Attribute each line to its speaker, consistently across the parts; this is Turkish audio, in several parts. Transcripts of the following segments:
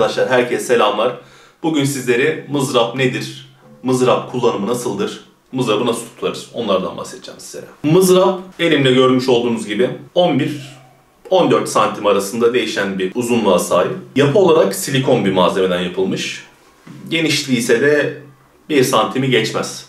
Speaker 1: Arkadaşlar herkese selamlar. Bugün sizlere mızrap nedir? Mızrap kullanımı nasıldır? Mızrabı nasıl tutarız? Onlardan bahsedeceğim sizlere. Mızrap elimde görmüş olduğunuz gibi 11-14 santim arasında değişen bir uzunluğa sahip. Yapı olarak silikon bir malzemeden yapılmış. Genişliği ise de 1 santimi geçmez.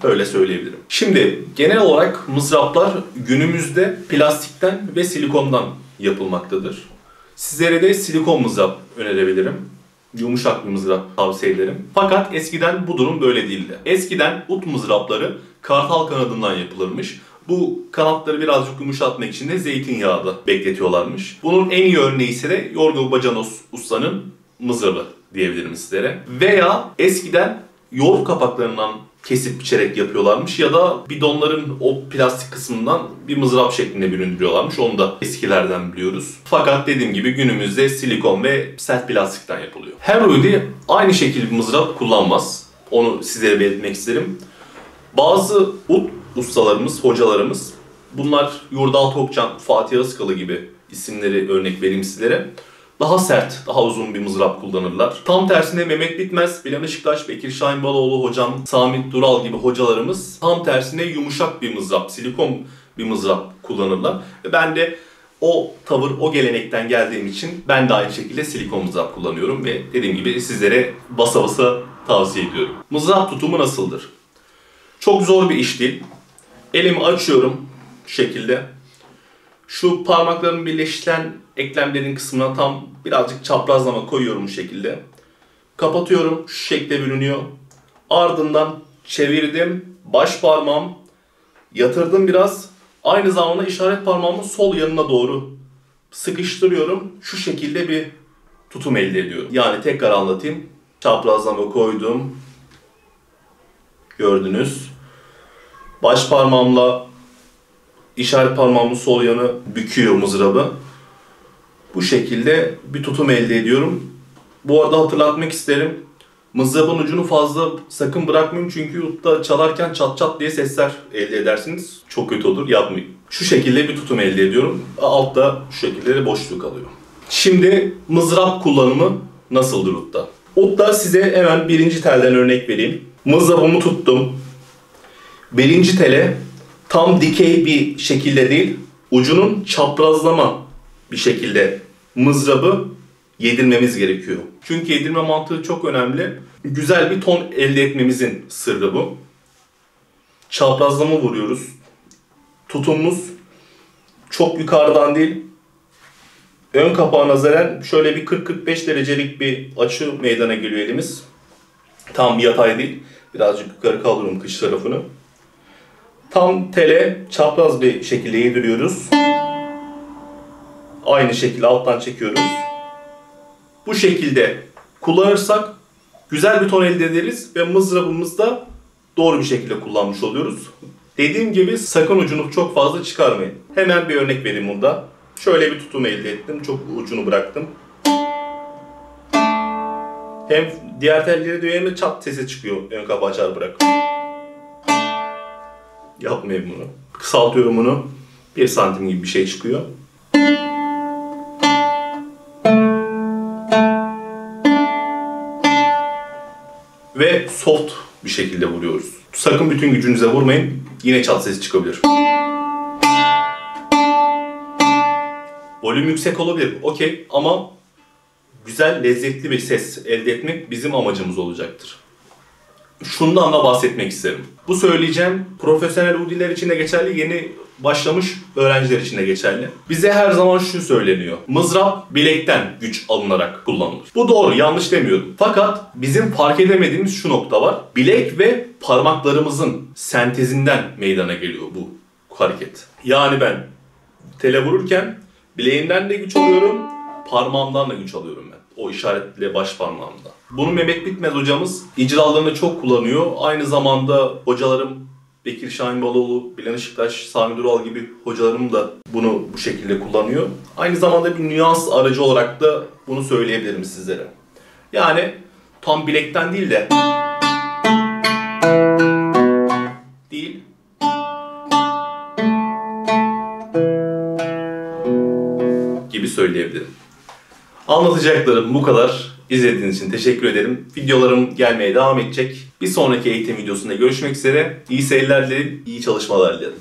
Speaker 1: Öyle söyleyebilirim. Şimdi genel olarak mızraplar günümüzde plastikten ve silikondan yapılmaktadır. Sizlere de silikon mızrap önerebilirim. Yumuşak bir mızrap tavsiye ederim. Fakat eskiden bu durum böyle değildi. Eskiden ut mızrapları kartal kanadından yapılırmış. Bu kanatları birazcık yumuşatmak için de zeytinyağında bekletiyorlarmış. Bunun en iyi örneği ise de Yorgo Bacanos Usta'nın mızrabı diyebilirim sizlere. Veya eskiden yoğurt kapaklarından kesip biçerek yapıyorlarmış ya da bidonların o plastik kısmından bir mızrap şeklinde büründürüyorlarmış. Onu da eskilerden biliyoruz. Fakat dediğim gibi günümüzde silikon ve sert plastikten yapılıyor. Her uydu aynı şekilde bir mızrap kullanmaz. Onu size belirtmek isterim. Bazı ut ustalarımız, hocalarımız, bunlar Yurdal Tokcan, Fatih Özkalı gibi isimleri örnek vereyim sizlere. Daha sert, daha uzun bir mızrap kullanırlar. Tam tersine Mehmet Bitmez, Bilal Işıktaş, Bekir Şahin Baloğlu hocam, Sami Dural gibi hocalarımız tam tersine yumuşak bir mızrap, silikon bir mızrap kullanırlar. Ve ben de o tavır, o gelenekten geldiğim için ben de aynı şekilde silikon mızrap kullanıyorum ve dediğim gibi sizlere basa basa tavsiye ediyorum. Mızrap tutumu nasıldır? Çok zor bir iş değil. Elimi açıyorum şu şekilde. Şu parmaklarımın birleşilen eklemlerin kısmına tam birazcık çaprazlama koyuyorum bu şekilde. Kapatıyorum. Şu şekilde bürünüyor. Ardından çevirdim. Baş parmağım yatırdım biraz. Aynı zamanda işaret parmağımın sol yanına doğru sıkıştırıyorum. Şu şekilde bir tutum elde ediyorum. Yani tekrar anlatayım. Çaprazlama koydum. Gördünüz. Baş parmağımla işaret parmağımın sol yanı büküyor mızrabı. Bu şekilde bir tutum elde ediyorum. Bu arada hatırlatmak isterim. Mızrabın ucunu fazla sakın bırakmayın çünkü utta çalarken çat çat diye sesler elde edersiniz. Çok kötü olur, yapmayın. Şu şekilde bir tutum elde ediyorum. Altta şu şekilde de boşluk kalıyor. Şimdi mızrap kullanımı nasıldır utta? Utta size hemen birinci telden örnek vereyim. Mızrabımı tuttum. Birinci tele tam dikey bir şekilde değil, ucunun çaprazlama bir şekilde mızrabı yedirmemiz gerekiyor. Çünkü yedirme mantığı çok önemli. Güzel bir ton elde etmemizin sırrı bu. Çaprazlama vuruyoruz. Tutumumuz çok yukarıdan değil, ön kapağa nazaran şöyle bir 40-45 derecelik bir açı meydana geliyor elimiz. Tam yatay değil, birazcık yukarı kaldırıyorum kıç tarafını. Tam tele çapraz bir şekilde yediriyoruz. Aynı şekilde alttan çekiyoruz. Bu şekilde kullanırsak güzel bir ton elde ederiz ve mızrabımızı da doğru bir şekilde kullanmış oluyoruz. Dediğim gibi sakın ucunu çok fazla çıkarmayın. Hemen bir örnek vereyim bunda. Şöyle bir tutum elde ettim. Çok ucunu bıraktım. Hem diğer telleri de hem de çat sesi çıkıyor ön kapağı açar bırak. Yapmayayım bunu. Kısaltıyorum bunu. 1 santim gibi bir şey çıkıyor. Ve soft bir şekilde vuruyoruz. Sakın bütün gücünüze vurmayın. Yine çat sesi çıkabilir. Volüm yüksek olabilir. Okey. Ama güzel, lezzetli bir ses elde etmek bizim amacımız olacaktır. Şundan da bahsetmek isterim. Bu söyleyeceğim profesyonel udiler için de geçerli, yeni başlamış öğrenciler için de geçerli. Bize her zaman şu söyleniyor. Mızrap bilekten güç alınarak kullanılır. Bu doğru, yanlış demiyorum. Fakat bizim fark edemediğimiz şu nokta var. Bilek ve parmaklarımızın sentezinden meydana geliyor bu hareket. Yani ben tele vururken bileğimden de güç alıyorum, parmağımdan da güç alıyorum ben. O işaretle baş parmağımda. Bunu Mehmet Bitmez hocamız icralarında çok kullanıyor. Aynı zamanda hocalarım Bekir Şahin Baloğlu, Bilal Işıktaş, Sami Dural gibi hocalarım da bunu bu şekilde kullanıyor. Aynı zamanda bir nüans aracı olarak da bunu söyleyebilirim sizlere. Yani tam bilekten değil de gibi söyleyebilirim. Anlatacaklarım bu kadar. İzlediğiniz için teşekkür ederim. Videolarım gelmeye devam edecek. Bir sonraki eğitim videosunda görüşmek üzere. İyi seyirler dilerim, iyi çalışmalar dilerim.